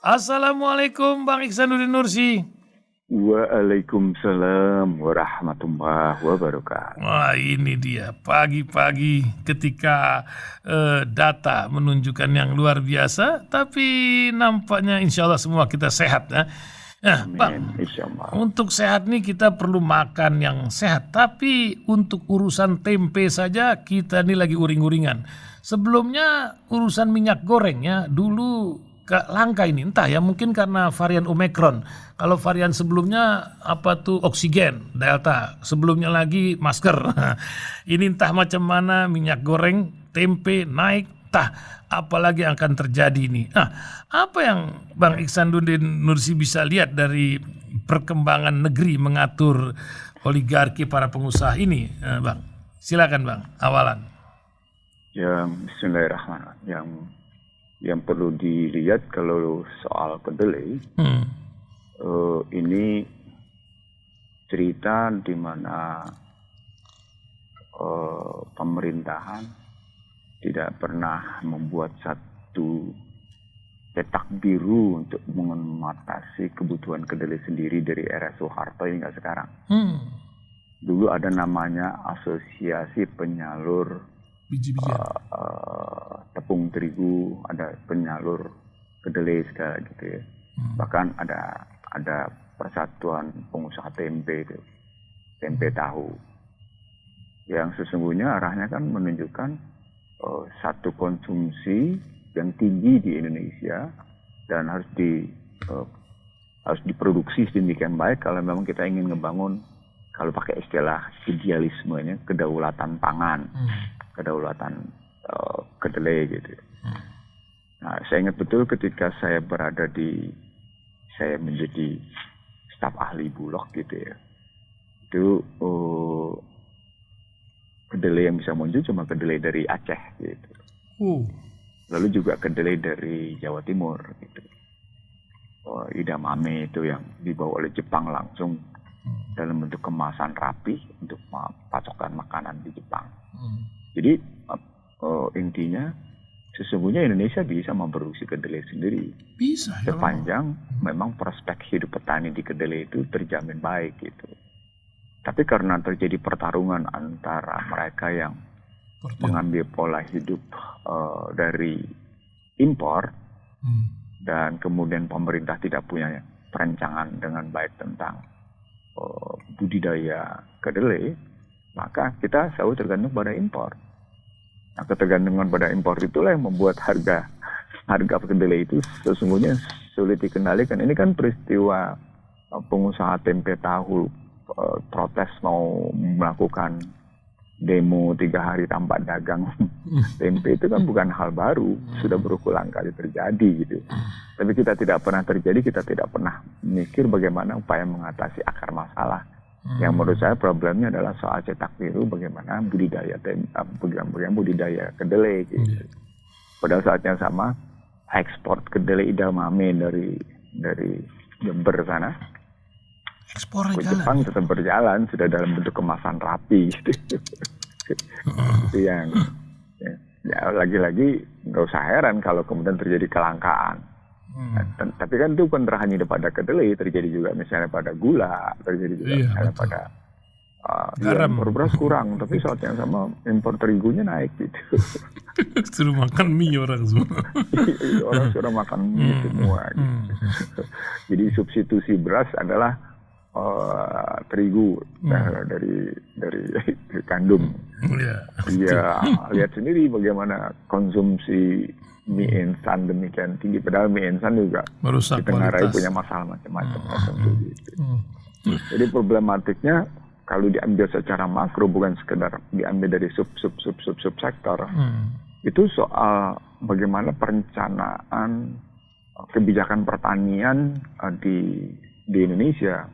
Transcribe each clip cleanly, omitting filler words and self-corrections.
Assalamualaikum Bang Iksanuddin Nursi. Waalaikumsalam warahmatullahi wabarakatuh. Wah, ini dia pagi-pagi ketika data menunjukkan yang luar biasa, tapi nampaknya insya Allah semua kita sehat ya. Nah, Bang, Amin, insyaallah. untuk sehat nih kita perlu makan yang sehat, tapi untuk urusan tempe saja kita nih lagi uring-uringan. Sebelumnya urusan minyak goreng ya, dulu langka ini, entah ya mungkin karena varian Omicron. Kalau varian sebelumnya apa tuh oksigen, Delta, sebelumnya lagi masker. Ini entah macam mana minyak goreng, tempe naik, entah apalagi yang akan terjadi ini. Nah, apa yang Bang Iksanuddin Nursi bisa lihat dari perkembangan negeri mengatur oligarki para pengusaha ini, Bang? Silakan Bang, awalan. Bismillahirrahmanirrahim. Yang perlu dilihat kalau soal kedelai, ini cerita di mana pemerintahan tidak pernah membuat satu cetak biru untuk mengatasi kebutuhan kedelai sendiri dari era Soeharto hingga sekarang. Dulu ada namanya Asosiasi Penyalur Tepung Terigu, ada penyalur kedelai segala gitu ya. Bahkan ada Persatuan Pengusaha Tempe itu, tempe tahu. Yang sesungguhnya arahnya kan menunjukkan satu konsumsi yang tinggi di Indonesia dan harus diproduksi sedemikian baik kalau memang kita ingin ngebangun, kalau pakai istilah idealismenya, kedaulatan pangan, kedaulatan kedelai gitu. Nah, saya ingat betul ketika saya menjadi staf ahli Bulog gitu ya. Itu kedelai yang bisa muncul cuma kedelai dari Aceh gitu. Lalu juga kedelai dari Jawa Timur gitu. Idamame itu yang dibawa oleh Jepang langsung dalam bentuk kemasan rapi untuk pasokan makanan di Jepang. Jadi intinya sesungguhnya Indonesia bisa memproduksi kedelai sendiri. Bisa. Sepanjang memang prospek hidup petani di kedelai itu terjamin baik gitu. Tapi karena terjadi pertarungan antara mereka yang mengambil pola hidup dari impor dan kemudian pemerintah tidak punya perencangan dengan baik tentang budidaya kedelai, maka kita selalu tergantung pada impor. Nah, ketergantungan pada impor itulah yang membuat harga kedelai itu sesungguhnya sulit dikendalikan. Ini kan peristiwa pengusaha tempe tahu protes mau melakukan demo 3 hari tanpa dagang tempe, itu kan bukan hal baru, sudah berulang kali terjadi gitu. Tapi kita tidak pernah mikir bagaimana upaya mengatasi akar masalah. Yang menurut saya problemnya adalah soal cetak biru, bagaimana budidaya kedelai gitu. Pada saat yang sama ekspor kedelai idamame dari Jember sana ke Jepang tetap berjalan, sudah dalam bentuk kemasan rapi gitu. Itu yang ya lagi-lagi nggak usah heran kalau kemudian terjadi kelangkaan. Tapi kan itu bukan hanya pada kedelai, terjadi juga misalnya pada gula, terjadi juga misalnya pada garam. Impor beras kurang, tapi saat yang sama impor terigunya naik gitu. Suruh makan mie orang semua. Orang sudah makan mie semua gitu. Jadi substitusi beras adalah terigu dari gandum. Iya, lihat sendiri bagaimana konsumsi mie instan demikian tinggi, padahal mie instan juga merusak ditengarai punya masalah macam-macam gitu. Jadi problematiknya kalau diambil secara makro, bukan sekedar diambil dari sub sektor. Itu soal bagaimana perencanaan kebijakan pertanian di Indonesia.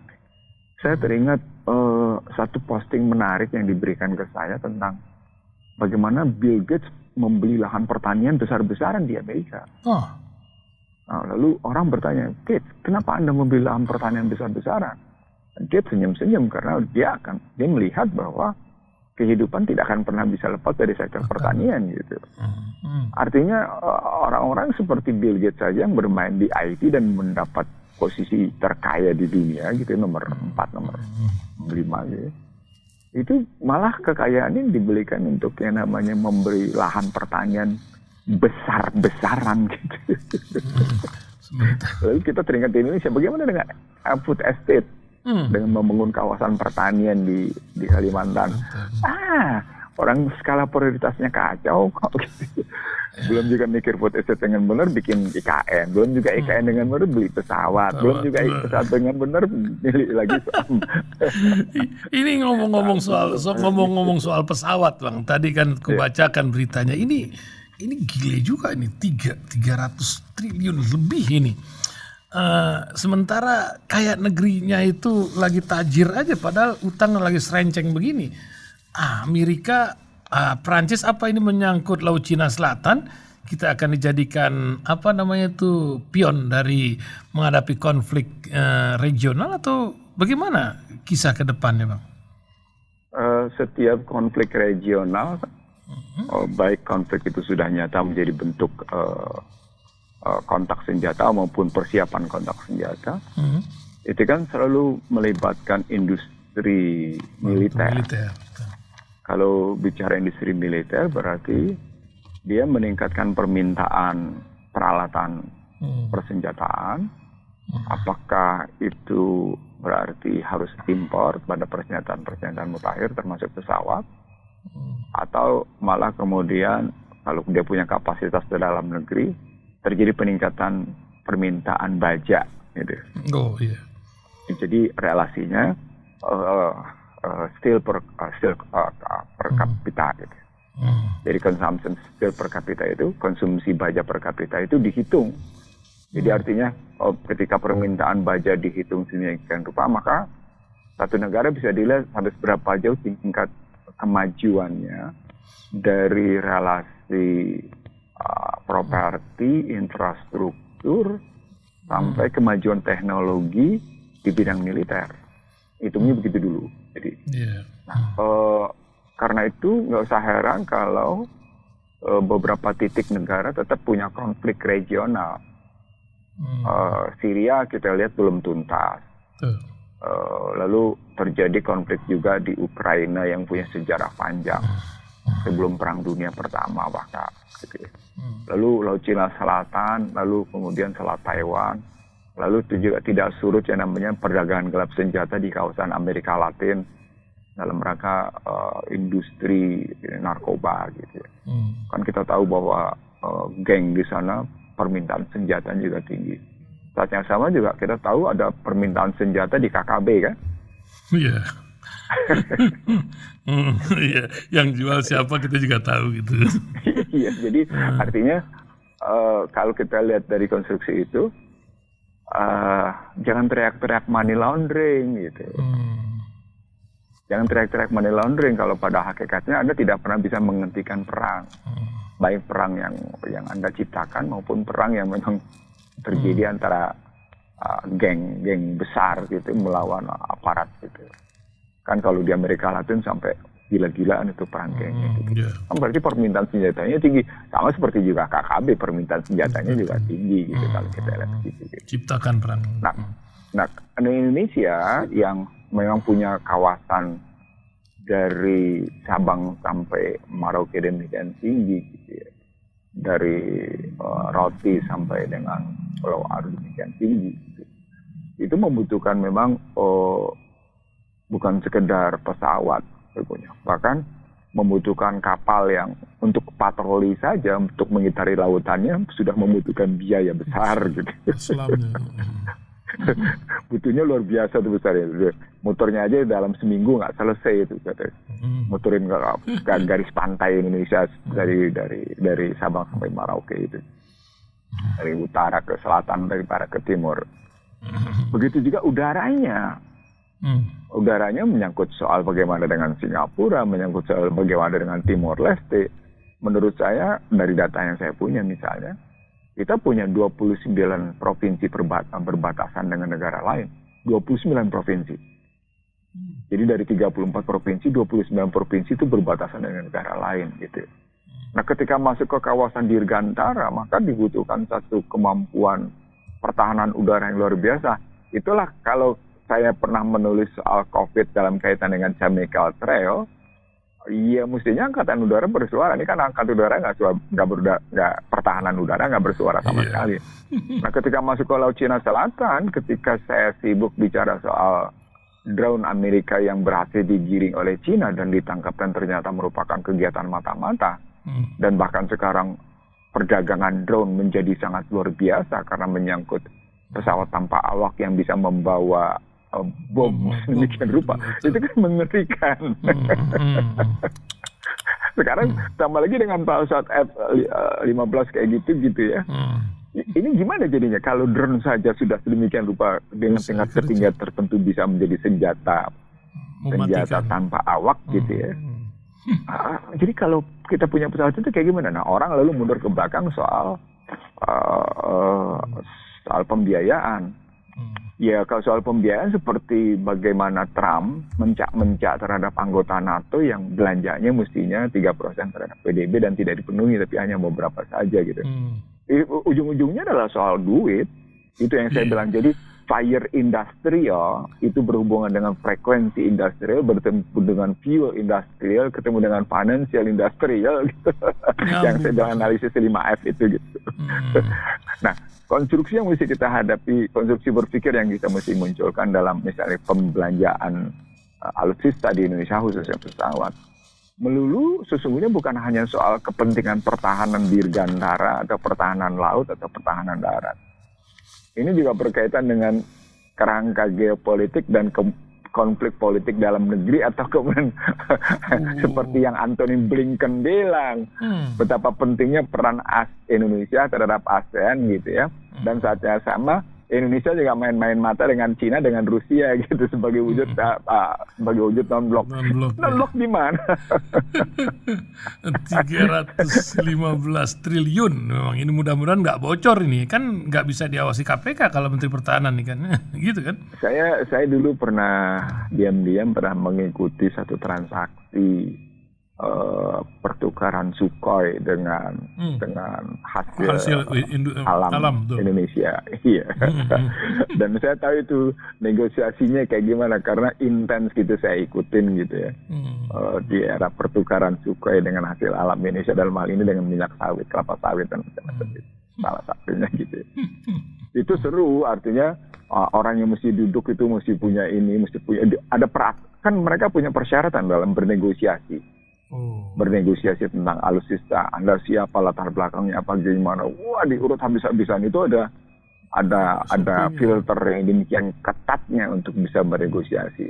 Saya teringat satu posting menarik yang diberikan ke saya tentang bagaimana Bill Gates membeli lahan pertanian besar-besaran di Amerika. Nah, lalu orang bertanya, Gates, kenapa Anda membeli lahan pertanian besar-besaran? Gates senyum-senyum karena dia melihat bahwa kehidupan tidak akan pernah bisa lepas dari sektor pertanian gitu. Artinya orang-orang seperti Bill Gates saja yang bermain di IT dan mendapat posisi terkaya di dunia gitu, nomor 4, nomor 5 gitu. Itu malah kekayaan ini dibelikan untuk yang namanya memberi lahan pertanian besar-besaran gitu. Lalu kita teringat di Indonesia, bagaimana dengan food estate? Dengan membangun kawasan pertanian di Kalimantan. Orang skala prioritasnya kacau kok gitu. Belum juga mikir food estate dengan benar bikin IKN, belum juga IKN dengan benar beli pesawat, belum juga pesawat dengan benar beli lagi saham. Ini ngomong-ngomong soal pesawat, Bang. Tadi kan kubacakan beritanya. Ini gile juga ini, 300 triliun lebih ini. Sementara kayak negerinya itu lagi tajir aja, padahal utang lagi serenceng begini. Amerika, Prancis, apa ini menyangkut Laut Cina Selatan, kita akan dijadikan pion dari menghadapi konflik regional, atau bagaimana kisah ke depannya, Bang? Setiap konflik regional, baik konflik itu sudah nyata menjadi bentuk kontak senjata maupun persiapan kontak senjata, itu kan selalu melibatkan industri militer. Kalau bicara industri militer berarti dia meningkatkan permintaan peralatan persenjataan. Apakah itu berarti harus impor pada persenjataan mutakhir termasuk pesawat, atau malah kemudian kalau dia punya kapasitas di dalam negeri terjadi peningkatan permintaan baja gitu. Jadi relasinya steel per kapita gitu. Jadi consumption steel per kapita itu, konsumsi baja per kapita itu dihitung. Jadi artinya ketika permintaan baja dihitung sedemikian rupa, maka satu negara bisa dilihat sampai seberapa jauh tingkat kemajuannya dari relasi properti, infrastruktur, sampai kemajuan teknologi di bidang militer. Hitungnya begitu dulu. Jadi, karena itu nggak usah heran kalau beberapa titik negara tetap punya konflik regional. Syria kita lihat belum tuntas. Lalu terjadi konflik juga di Ukraina yang punya sejarah panjang sebelum Perang Dunia Pertama bahkan. Gitu. Lalu Laut Cina Selatan, lalu kemudian Selat Taiwan. Lalu itu juga tidak surut yang namanya perdagangan gelap senjata di kawasan Amerika Latin dalam rangka industri narkoba gitu. Kan kita tahu bahwa geng di sana permintaan senjata juga tinggi. Saat yang sama juga kita tahu ada permintaan senjata di KKB kan? Iya. Iya, yang jual siapa kita juga tahu gitu. Iya, jadi artinya kalau kita lihat dari konstruksi itu, jangan teriak-teriak money laundering gitu. Jangan teriak-teriak money laundering kalau pada hakikatnya Anda tidak pernah bisa menghentikan perang. Baik perang yang Anda ciptakan maupun perang yang memang terjadi antara geng besar gitu melawan aparat gitu. Kan kalau di Amerika Latin sampai gila-gilaan itu perang geng gitu. Kan berarti permintaan senjatanya tinggi. Sama seperti juga KKB, permintaan senjatanya juga tinggi gitu kalau kita lihat gitu. Ciptakan perang. Nah, di Indonesia yang memang punya kawasan dari Sabang sampai Merauke demikian tinggi gitu ya. Dari Roti sampai dengan Pulau Aru demikian tinggi gitu. Itu membutuhkan memang bukan sekedar pesawat sebetulnya, bahkan membutuhkan kapal yang untuk patroli saja, untuk mengitari lautannya sudah membutuhkan biaya besar gitu. Butuhnya luar biasa tuh besar ya. Motornya aja dalam seminggu nggak selesai itu katanya. Motorin ke garis pantai Indonesia dari Sabang sampai Merauke itu. Dari utara ke selatan, dari barat ke timur. Begitu juga udaranya. Udaranya menyangkut soal bagaimana dengan Singapura, menyangkut soal bagaimana dengan Timor Leste. Menurut saya, dari data yang saya punya misalnya, kita punya 29 provinsi berbatasan dengan negara lain. 29 provinsi. Jadi dari 34 provinsi, 29 provinsi itu berbatasan dengan negara lain gitu. Nah, ketika masuk ke kawasan dirgantara, maka dibutuhkan satu kemampuan pertahanan udara yang luar biasa. Itulah kalau saya pernah menulis soal COVID dalam kaitan dengan chemical trail, ya mestinya angkatan udara bersuara. Ini kan angkatan udara nggak pertahanan udara nggak bersuara sama sekali. Nah, ketika masuk ke Laut Cina Selatan, ketika saya sibuk bicara soal drone Amerika yang berhasil digiring oleh Cina dan ditangkap dan ternyata merupakan kegiatan mata-mata, dan bahkan sekarang perdagangan drone menjadi sangat luar biasa karena menyangkut pesawat tanpa awak yang bisa membawa bom sedemikian rupa. Itu kan mengerikan. Sekarang tambah lagi dengan pesawat F-15 kayak gitu ya. Ini gimana jadinya kalau drone saja sudah sedemikian rupa dengan tingkat tertentu bisa menjadi senjata tanpa awak gitu ya. Jadi kalau kita punya pesawat itu kayak gimana? Nah, orang lalu mundur ke belakang soal pembiayaan. Ya, kalau soal pembiayaan seperti bagaimana Trump mencak-mencak terhadap anggota NATO yang belanjanya mestinya 3% terhadap PDB dan tidak dipenuhi, tapi hanya beberapa saja gitu. Ujung-ujungnya adalah soal duit. Itu yang saya bilang. Jadi fire industrial itu berhubungan dengan frekuensi industrial, bertemu dengan fuel industrial, ketemu dengan financial industrial gitu. Yang saya bilang analisis 5F itu gitu. Nah, konstruksi yang mesti kita hadapi, konstruksi berpikir yang kita mesti munculkan dalam misalnya pembelanjaan alutsista di Indonesia khususnya pesawat. Melulu sesungguhnya bukan hanya soal kepentingan pertahanan dirgantara atau pertahanan laut atau pertahanan darat. Ini juga berkaitan dengan kerangka geopolitik dan konflik politik dalam negeri atau kemudian seperti yang Antony Blinken bilang, betapa pentingnya peran Indonesia terhadap ASEAN gitu ya. Dan saat yang sama Indonesia juga main-main mata dengan Cina, dengan Rusia gitu sebagai wujud non-blok. Non-blok di mana? 315 triliun memang ini, mudah-mudahan nggak bocor ini, kan nggak bisa diawasi KPK kalau Menteri Pertahanan nih kan. Gitu kan. Saya dulu pernah diam-diam mengikuti satu transaksi pertukaran Sukhoi dengan hasil alam Indonesia. Iya. Dan saya tahu itu negosiasinya kayak gimana karena intens gitu saya ikutin gitu ya. Di era pertukaran Sukhoi dengan hasil alam Indonesia, dalam hal ini dengan minyak sawit, kelapa sawit dan salah satunya gitu. Itu seru, artinya orang yang mesti duduk itu mesti punya kan mereka punya persyaratan dalam bernegosiasi. Bernegosiasi tentang alutsista, Anda siapa, latar belakangnya apa, gimana, wah diurut habis-habisan. Itu ada filter yang demikian ketatnya untuk bisa bernegosiasi.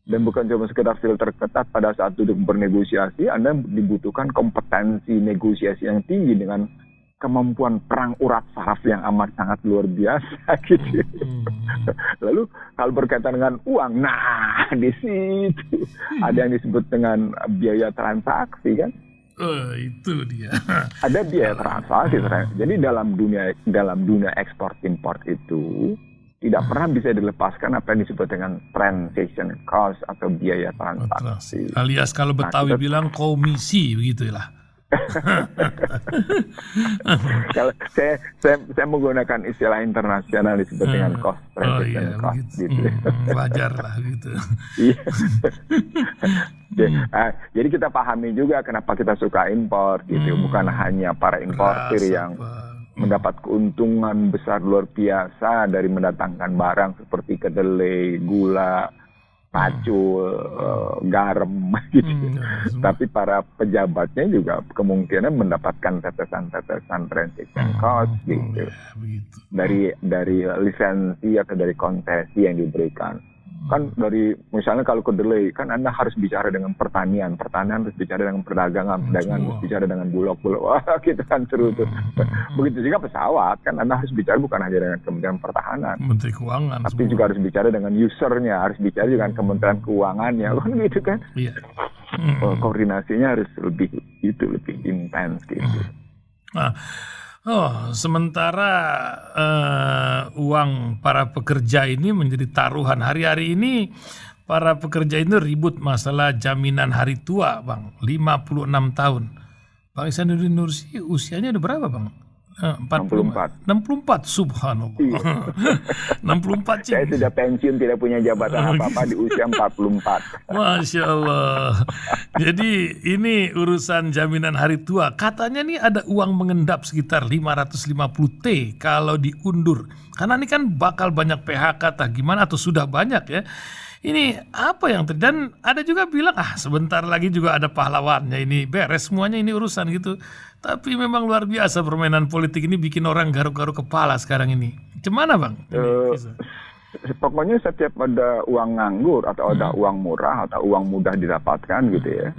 Dan bukan cuma sekedar filter ketat, pada saat duduk bernegosiasi Anda dibutuhkan kompetensi negosiasi yang tinggi dengan kemampuan perang urat saraf yang amat sangat luar biasa gitu. Lalu kalau berkaitan dengan uang, nah di situ ada yang disebut dengan biaya transaksi kan? Itu dia. Ada biaya transaksi. Jadi dalam dunia ekspor import itu tidak pernah bisa dilepaskan apa yang disebut dengan transaction cost atau biaya transaksi. Alias kalau Betawi bilang komisi begitulah. Kalau saya menggunakan istilah internasional disebut dengan cost transaction cost gitu. Wajar lah gitu. Jadi kita pahami juga kenapa kita suka impor gitu. Bukan hanya para importir yang mendapat keuntungan besar luar biasa dari mendatangkan barang seperti kedelai, gula, pacul, garam gitu. Tapi para pejabatnya juga kemungkinan mendapatkan tetesan-tetesan transaction cost gitu. Dari lisensi atau dari konsesi yang diberikan. Kan dari misalnya kalau kedelai kan Anda harus bicara dengan pertanian harus bicara dengan perdagangan harus bicara dengan bulog. Wah, gitu kan seru tuh. Begitu juga pesawat kan Anda harus bicara bukan hanya dengan Kementerian Pertahanan, Menteri Keuangan, tapi juga harus bicara dengan usernya, harus bicara juga dengan Kementerian Keuangannya kan gitu kan. Iya. Koordinasinya harus lebih intens gitu. Sementara uang para pekerja ini menjadi taruhan. Hari-hari ini para pekerja itu ribut masalah jaminan hari tua, Bang. 56 tahun. Bang Ihsanuddin Nursi usianya udah berapa, Bang? 64. 64, subhanallah. 64 Saya Cing. sudah pensiun, tidak punya jabatan apa-apa di usia 44. Masya Allah. Jadi ini urusan jaminan hari tua. Katanya nih ada uang mengendap sekitar 550 T kalau diundur. Karena ini kan bakal banyak PHK tah gimana atau sudah banyak ya. Ini apa yang terjadi? Dan ada juga bilang sebentar lagi juga ada pahlawannya, ini beres semuanya ini urusan gitu. Tapi memang luar biasa permainan politik ini bikin orang garuk-garuk kepala sekarang ini. Gimana Bang? Pokoknya setiap ada uang nganggur atau ada uang murah atau uang mudah didapatkan gitu ya,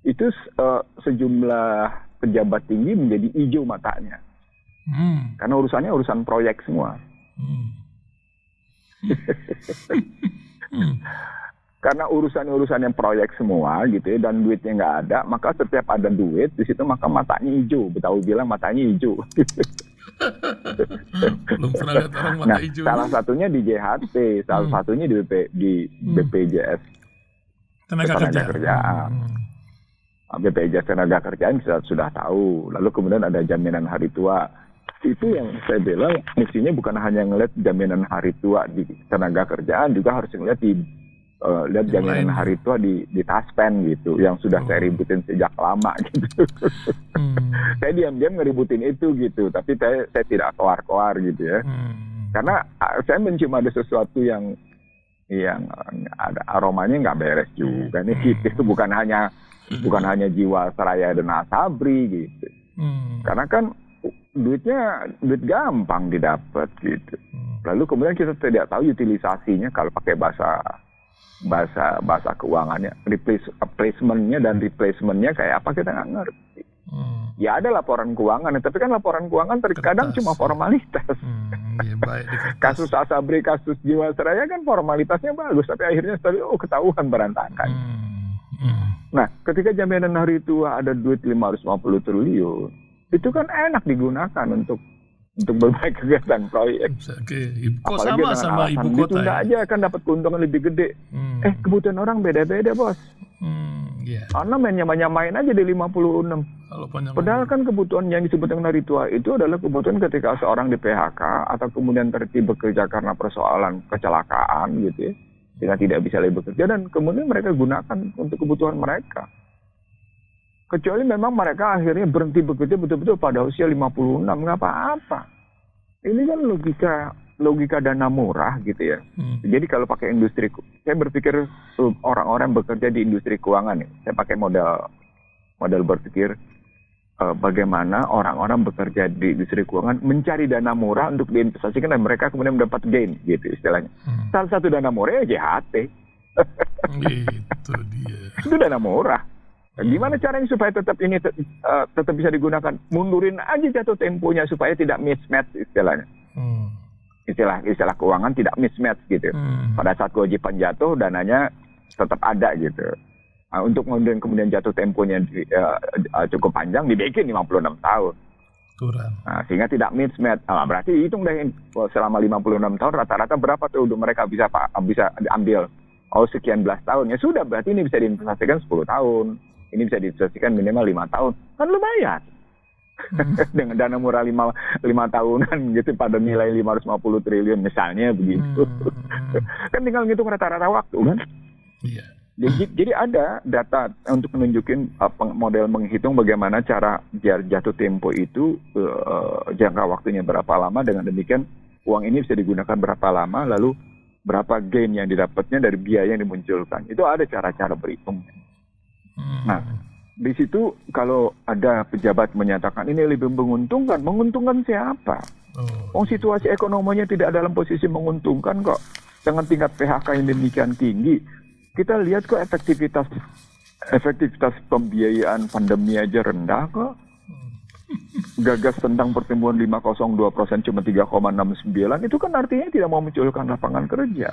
itu sejumlah pejabat tinggi menjadi hijau matanya. Karena urusannya urusan proyek semua. Karena urusan yang proyek semua gitu ya, dan duitnya nggak ada, maka setiap ada duit di situ maka matanya hijau. Betawi bilang matanya hijau. Belum pernah lihat orang mata hijau. Salah satunya di JHT, salah satunya di BPJS Tenaga Kerjaan. BPJS Tenaga Kerjaan sudah tahu. Lalu kemudian ada jaminan hari tua. Itu yang saya bilang mestinya bukan hanya ngeliat jaminan hari tua di tenaga kerjaan, juga harus ngeliat lihat jaminan hari tua di Taspen gitu, yang sudah saya ributin sejak lama gitu. Saya diam-diam ngeributin itu gitu, tapi saya tidak keluar gitu ya. Karena saya mencium ada sesuatu yang ada aromanya nggak beres juga nih gitu. Itu bukan hanya Jiwasraya dan Asabri gitu. Karena kan duit gampang didapat gitu. Lalu kemudian kita tidak tahu utilisasinya kalau pakai bahasa keuangannya, replacementnya dan replacementnya kayak apa kita nggak ngerti. Ya ada laporan keuangan, tapi kan laporan keuangan terkadang cuma formalitas. Ya, baik, kasus Asabri, kasus Jiwasraya kan formalitasnya bagus, tapi akhirnya ketahuan berantakan. Nah, ketika jaminan hari tua ada duit 550 triliun, itu kan enak digunakan untuk berbagai kegiatan proyek. Apalagi sama ibu kota ditunda aja kan dapat keuntungan lebih gede. Kebutuhan orang beda-beda, Bos. Karena main nyamain aja di 56. Padahal kan kebutuhan yang disebut dengan hari tua itu adalah kebutuhan ketika seorang di PHK atau kemudian terhenti bekerja karena persoalan kecelakaan gitu ya, sehingga tidak bisa lagi bekerja, dan kemudian mereka gunakan untuk kebutuhan mereka. Kecuali memang mereka akhirnya berhenti bekerja betul-betul pada usia 56, nggak apa-apa. Ini kan logika dana murah gitu ya. Jadi kalau pakai industri, saya berpikir orang-orang bekerja di industri keuangan ya. Saya pakai model berpikir bagaimana orang-orang bekerja di industri keuangan mencari dana murah untuk diinvestasikan dan mereka kemudian mendapat gain gitu istilahnya. Salah satu dana murah ya JHT. Gitu dia. Itu dana murah. Gimana caranya supaya tetap bisa digunakan? Mundurin aja jatuh temponya supaya tidak mismatch istilahnya. Istilah keuangan tidak mismatch gitu. Pada saat kewajiban jatuh, dananya tetap ada gitu. Untuk kemudian jatuh temponya cukup panjang, dibikin 56 tahun. Kurang. Sehingga tidak mismatch. Berarti hitung deh selama 56 tahun rata-rata berapa tuh mereka bisa diambil. Sekian belas tahun. Ya sudah, berarti ini bisa diinvestasikan 10 tahun. Ini bisa diinvestasikan minimal 5 tahun. Kan lumayan. Dengan dana murah 5 tahunan gitu pada nilai 550 triliun misalnya begitu. Kan tinggal ngitung rata-rata waktu kan. Iya. Jadi ada data untuk menunjukin model menghitung bagaimana cara biar jatuh tempo itu jangka waktunya berapa lama, dengan demikian uang ini bisa digunakan berapa lama, lalu berapa gain yang didapatnya dari biaya yang dimunculkan. Itu ada cara-cara berhitung. Nah, di situ kalau ada pejabat menyatakan ini lebih menguntungkan siapa? Situasi ekonominya tidak dalam posisi menguntungkan kok. Dengan tingkat PHK yang demikian tinggi, kita lihat kok efektivitas pembiayaan pandemi aja rendah kok. Gagas tentang pertumbuhan 5,02% cuma 3,69, itu kan artinya tidak mau munculkan lapangan kerja.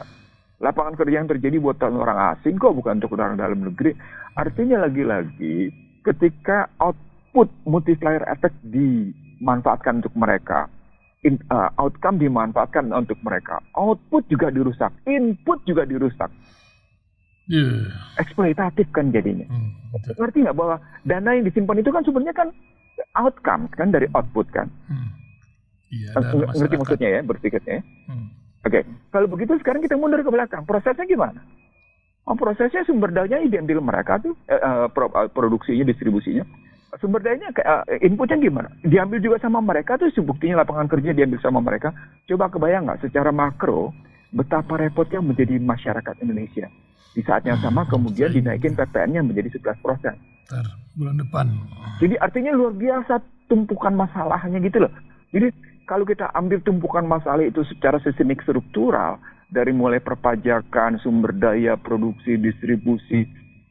Lapangan kerja yang terjadi buat orang asing kok, bukan untuk orang dalam negeri. Artinya lagi-lagi ketika output multiplier effect dimanfaatkan untuk mereka, outcome dimanfaatkan untuk mereka, output juga dirusak, input juga dirusak. Iya. Eksploitatif kan jadinya. Betul. Ngerti nggak bahwa dana yang disimpan itu kan sebenarnya kan outcome kan dari output kan. Iya, dari Ngerti masyarakat. maksudnya ya, berpikirnya ya? Hmm. Oke, kalau begitu sekarang kita mundur ke belakang. Prosesnya gimana? Prosesnya sumber dayanya diambil mereka tuh, produksinya, distribusinya. Sumber dayanya, inputnya gimana? Diambil juga sama mereka tuh, buktinya lapangan kerja diambil sama mereka. Coba kebayang nggak secara makro, betapa repotnya menjadi masyarakat Indonesia. Di saat yang sama kemudian dinaikin PPN-nya menjadi 11%. Ntar bulan depan. Jadi artinya luar biasa tumpukan masalahnya gitu loh. Jadi kalau kita ambil tumpukan masalah itu secara sistemik struktural, dari mulai perpajakan, sumber daya, produksi, distribusi,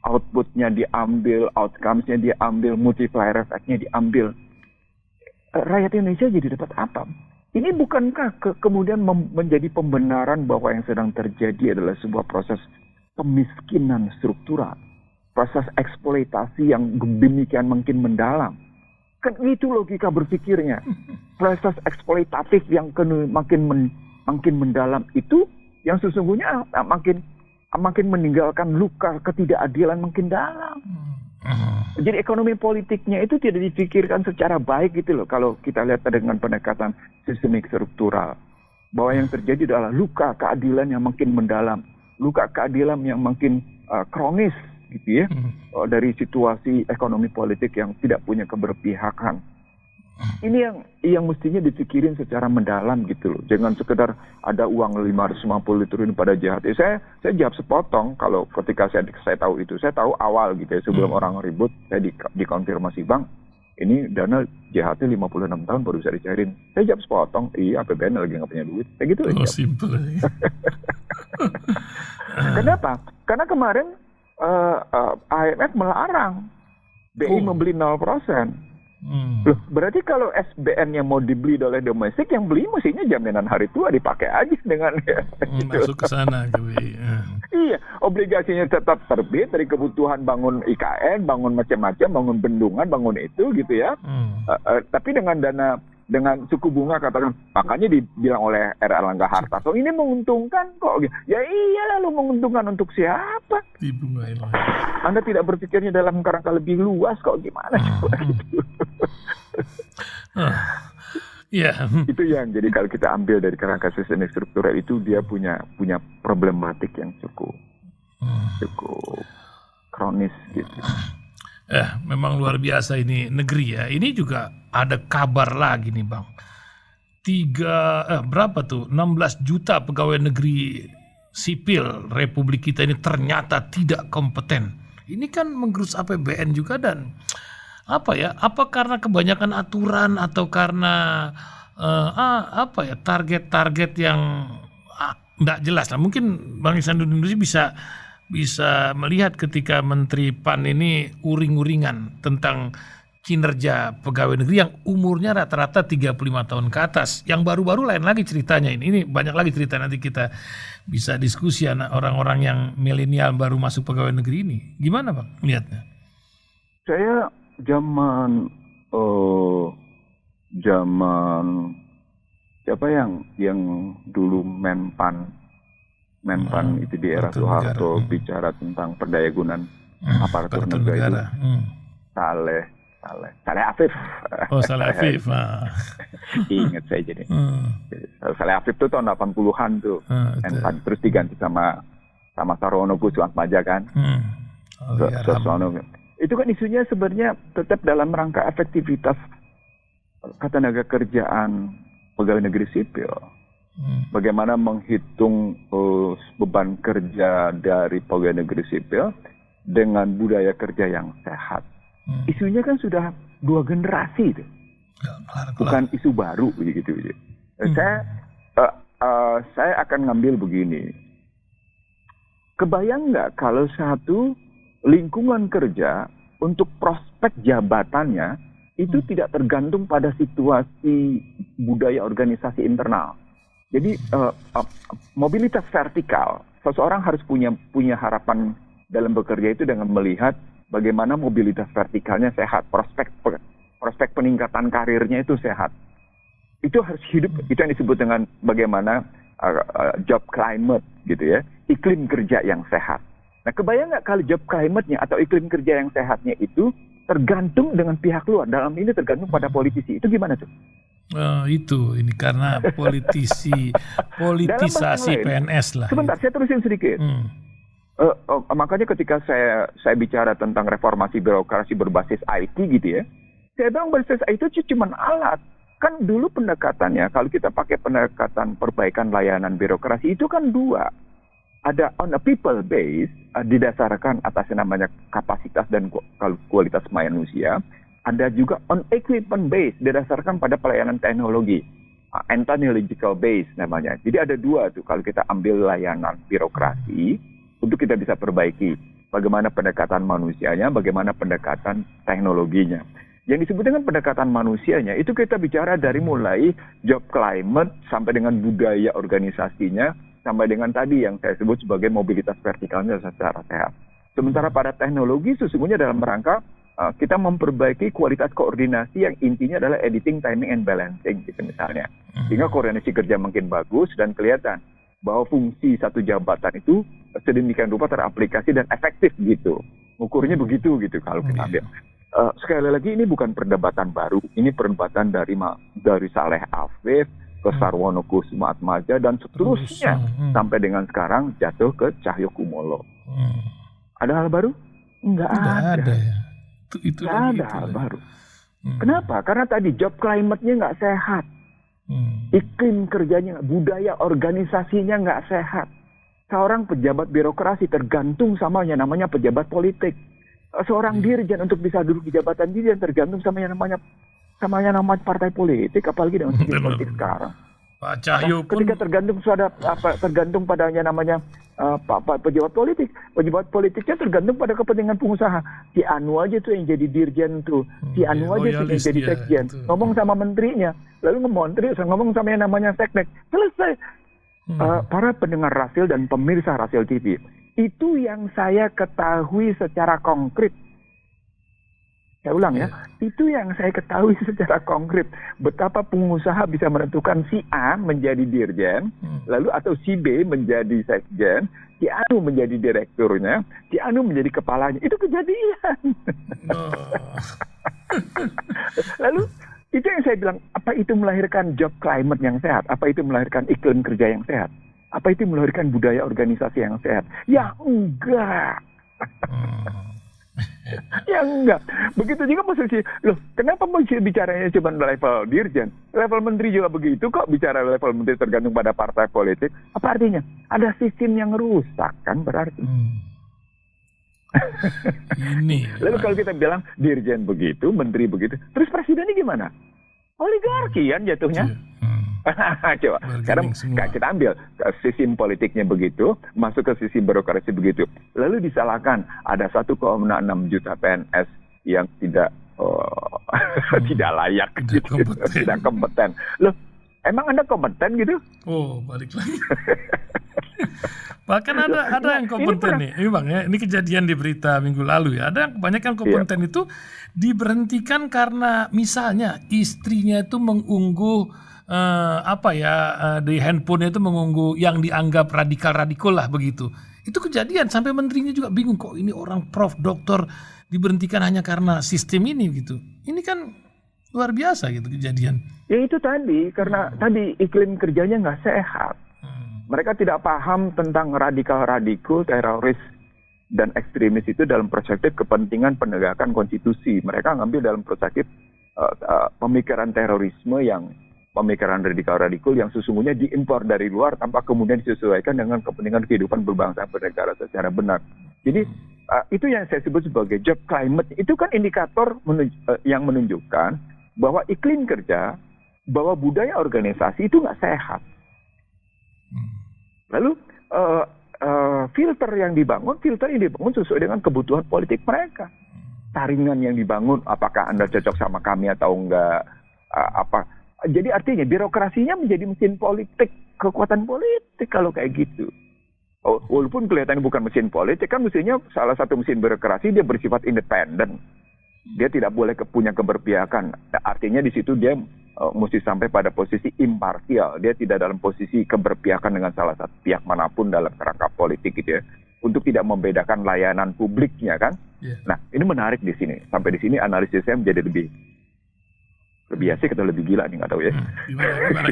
outputnya diambil, outcomes-nya diambil, multiplier effect-nya diambil. Rakyat Indonesia jadi dapat apa? Ini bukankah kemudian menjadi pembenaran bahwa yang sedang terjadi adalah sebuah proses pemiskinan struktural, proses eksploitasi yang demikian makin mendalam. Kan itu logika berpikirnya. Proses eksploitatif yang makin mendalam itu yang sesungguhnya makin meninggalkan luka ketidakadilan makin dalam. Jadi ekonomi politiknya itu tidak dipikirkan secara baik gitu loh. Kalau kita lihat dengan pendekatan sistemik struktural, bahwa yang terjadi adalah luka keadilan yang makin mendalam, luka keadilan yang makin kronis gitu ya, dari situasi ekonomi politik yang tidak punya keberpihakan. Ini yang mestinya dipikirin secara mendalam gitu loh. Jangan sekedar ada uang 550 triliun pada JHT. Saya jawab sepotong kalau ketika saya tahu itu. Saya tahu awal gitu ya, sebelum orang ribut, saya dikonfirmasi, Bang, ini dana JHT 56 tahun baru bisa dicairin. Saya jawab sepotong, iya APBN lagi nggak punya duit. Kayak gitu aja. Simple. Kenapa? Karena kemarin IMF melarang BI membeli 0%. Loh, berarti kalau SBN yang mau dibeli oleh domestik, yang beli mestinya jaminan hari tua dipakai aja dengan masuk ke sana ke BI. Iya, obligasinya tetap terbit dari kebutuhan bangun IKN, bangun macam-macam, bangun bendungan, bangun itu gitu ya. Tapi dengan suku bunga katakan, makanya dibilang oleh R. Erlangga Hartarto, ini menguntungkan kok. Ya iya lalu menguntungkan untuk siapa? Dibungain lagi. Anda tidak berpikirnya dalam kerangka lebih luas kok, gimana coba gitu. Iya. Itu yang jadi kalau kita ambil dari kerangka sistemik struktural itu dia punya problematik yang cukup kronis gitu. Memang luar biasa ini negeri ya. Ini juga ada kabar lagi nih Bang. 16 juta pegawai negeri sipil Republik kita ini ternyata tidak kompeten. Ini kan menggerus APBN juga dan apa karena kebanyakan aturan atau karena target-target yang nggak jelas lah. Mungkin Bang Ihsanuddin Nursi bisa melihat ketika Menteri PAN ini uring-uringan tentang kinerja pegawai negeri yang umurnya rata-rata 35 tahun ke atas. Yang baru-baru lain lagi ceritanya ini banyak lagi cerita, nanti kita bisa diskusi orang-orang yang milenial baru masuk pegawai negeri ini. Gimana Bang melihatnya? Saya zaman siapa yang dulu Menpan itu di era Soeharto bicara tentang perdayagunaan aparatur negara itu. Saleh Afif. Oh, Saleh Afif. Ingat saya jadi. Saleh Afif itu tahun 80-an tuh. Menpan terus diganti sama Sarono Kusuatmaja kan. Itu kan isunya sebenarnya tetap dalam rangka efektivitas ketenaga kerjaan pegawai negeri sipil. Bagaimana menghitung beban kerja dari pegawai negeri sipil dengan budaya kerja yang sehat. Isunya kan sudah 2 generasi itu, bukan isu baru gitu. Saya akan ngambil begini. Kebayang nggak kalau satu lingkungan kerja untuk prospek jabatannya itu tidak tergantung pada situasi budaya organisasi internal. Jadi mobilitas vertikal, seseorang harus punya harapan dalam bekerja itu dengan melihat bagaimana mobilitas vertikalnya sehat, prospek peningkatan karirnya itu sehat. Itu harus hidup, itu yang disebut dengan bagaimana job climate gitu ya, iklim kerja yang sehat. Nah, kebayang nggak kalau job climate-nya atau iklim kerja yang sehatnya itu tergantung dengan pihak luar. Dalam ini tergantung pada politisi. Itu gimana tuh? Itu ini karena politisasi lain, PNS lah. Sebentar, saya terusin sedikit. Makanya ketika saya bicara tentang reformasi birokrasi berbasis IT gitu ya, saya bilang berbasis IT itu cuma alat. Kan dulu pendekatannya, kalau kita pakai pendekatan perbaikan layanan birokrasi itu kan dua. Ada on a people base, didasarkan atas namanya kapasitas dan kualitas manusia. Ada juga on equipment base, didasarkan pada pelayanan teknologi. Technological base namanya. Jadi ada dua tuh kalau kita ambil layanan birokrasi, untuk kita bisa perbaiki. Bagaimana pendekatan manusianya, bagaimana pendekatan teknologinya. Yang disebut dengan pendekatan manusianya, itu kita bicara dari mulai job climate, sampai dengan budaya organisasinya, sampai dengan tadi yang saya sebut sebagai mobilitas vertikalnya secara sehat. Sementara pada teknologi sesungguhnya dalam rangka kita memperbaiki kualitas koordinasi yang intinya adalah editing, timing, and balancing gitu misalnya. Sehingga koordinasi kerja makin bagus dan kelihatan bahwa fungsi satu jabatan itu sedemikian rupa teraplikasi dan efektif gitu. Ukurnya begitu gitu kalau kita ambil. Sekali lagi ini bukan perdebatan baru, ini perdebatan dari Saleh Afif ke Sarwono Kussumaatmadja dan seterusnya sampai dengan sekarang jatuh ke Cahyokumolo. Ada hal baru? Enggak ada. Ya. Itu nggak ada hal baru. Kenapa? Karena tadi job climate-nya nggak sehat, iklim kerjanya, budaya organisasinya nggak sehat. Seorang pejabat birokrasi tergantung sama yang namanya pejabat politik. Seorang dirjen untuk bisa duduk di jabatan dirjen tergantung sama yang namanya partai politik, apalagi dengan sistem politik sekarang. Pak Cahyo pun ketika tergantung pada yang namanya pejabat politik. Pejabat politiknya tergantung pada kepentingan pengusaha. Si Anu aja tuh yang jadi dirjen tuh. Si Anu aja tuh yang jadi sekjen. Ngomong sama menterinya. Lalu ngomong sama yang namanya seknek. Selesai. Para pendengar Rasil dan pemirsa Rasil TV. Itu yang saya ketahui secara konkret. Saya ulang ya, itu yang saya ketahui secara konkret. Betapa pengusaha bisa menentukan si A menjadi dirjen, lalu atau si B menjadi sekjen, si Anu menjadi direkturnya, si Anu menjadi kepalanya. Itu kejadian. Lalu itu yang saya bilang, apa itu melahirkan job climate yang sehat? Apa itu melahirkan iklim kerja yang sehat? Apa itu melahirkan budaya organisasi yang sehat? Ya enggak. Ya enggak. Begitu juga posisi, loh kenapa mesti bicaranya cuma level dirjen? Level menteri juga begitu kok, bicara level menteri tergantung pada partai politik. Apa artinya? Ada sistem yang rusak kan berarti. Lalu kalau kita bilang dirjen begitu, menteri begitu, terus presidennya gimana? Oligarki kan jatuhnya. Coba, sekarang kita ambil sistem politiknya begitu, masuk ke sisi birokrasi begitu. Lalu disalahkan ada 1,6 juta PNS yang tidak layak, tidak kompeten. Loh, emang Anda kompeten gitu? Oh, balik lagi. Bahkan ada yang kompeten nih, ini Bang ya, ini kejadian di berita minggu lalu ya. Ada yang kebanyakan kompeten itu diberhentikan karena misalnya istrinya itu mengunggah di handphonenya itu mengunggah yang dianggap radikal lah begitu. Itu kejadian sampai menterinya juga bingung, kok ini orang prof doktor diberhentikan hanya karena sistem ini gitu. Ini kan luar biasa gitu kejadian. Ya itu tadi, karena tadi iklim kerjanya nggak sehat. Mereka tidak paham tentang radikal, teroris, dan ekstremis itu dalam perspektif kepentingan penegakan konstitusi. Mereka ngambil dalam perspektif pemikiran terorisme pemikiran radikal yang sesungguhnya diimpor dari luar tanpa kemudian disesuaikan dengan kepentingan kehidupan berbangsa bernegara secara benar. Jadi itu yang saya sebut sebagai job climate. Itu kan indikator yang menunjukkan bahwa iklim kerja, bahwa budaya organisasi itu nggak sehat. Lalu filter yang dibangun sesuai dengan kebutuhan politik mereka. Taringan yang dibangun, apakah Anda cocok sama kami atau enggak, Jadi artinya birokrasinya menjadi mesin politik, kekuatan politik kalau kayak gitu. Walaupun kelihatannya bukan mesin politik, kan mestinya salah satu mesin birokrasi dia bersifat independen. Dia tidak boleh punya keberpihakan. Artinya di situ dia mesti sampai pada posisi imparsial. Dia tidak dalam posisi keberpihakan dengan salah satu pihak manapun dalam kerangka politik gitu ya. Untuk tidak membedakan layanan publiknya kan. Yeah. Nah, ini menarik di sini. Sampai di sini analisis saya menjadi lebih asik atau lebih gila nih, nggak tahu ya. Gimana?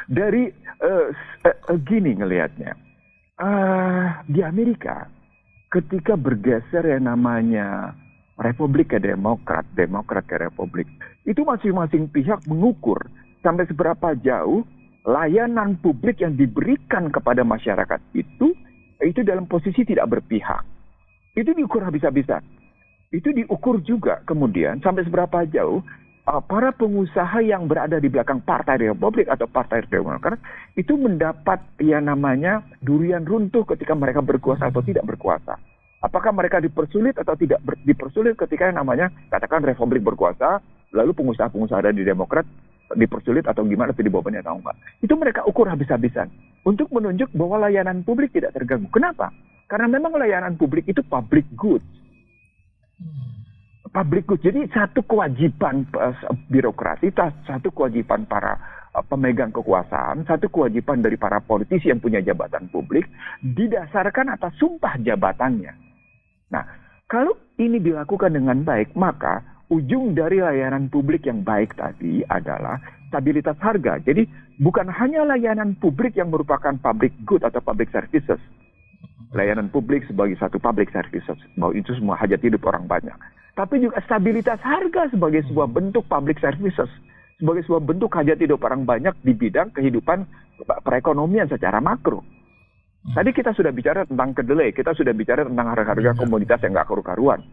Dari gini ngelihatnya. Di Amerika, ketika bergeser yang namanya Republik ke Demokrat, Demokrat ke Republik, itu masing-masing pihak mengukur sampai seberapa jauh layanan publik yang diberikan kepada masyarakat itu dalam posisi tidak berpihak. Itu diukur habis-habisan. Itu diukur juga kemudian sampai seberapa jauh para pengusaha yang berada di belakang Partai Republik atau Partai Demokrat itu mendapat yang namanya durian runtuh ketika mereka berkuasa atau tidak berkuasa. Apakah mereka dipersulit atau tidak dipersulit ketika yang namanya katakan Republik berkuasa, lalu pengusaha-pengusaha ada di Demokrat dipersulit atau gimana atau dibawanya atau enggak. Itu mereka ukur habis-habisan untuk menunjuk bahwa layanan publik tidak terganggu. Kenapa? Karena memang layanan publik itu public goods. Public goods. Jadi satu kewajiban birokrasi, satu kewajiban para pemegang kekuasaan, satu kewajiban dari para politisi yang punya jabatan publik didasarkan atas sumpah jabatannya. Nah, kalau ini dilakukan dengan baik, maka ujung dari layanan publik yang baik tadi adalah stabilitas harga. Jadi bukan hanya layanan publik yang merupakan public good atau public services. Layanan publik sebagai satu public services, bahwa itu semua hajat hidup orang banyak. Tapi juga stabilitas harga sebagai sebuah bentuk public services, sebagai sebuah bentuk hajat hidup orang banyak di bidang kehidupan perekonomian secara makro. Tadi kita sudah bicara tentang kedelai, kita sudah bicara tentang harga-harga komoditas yang nggak karu-karuan.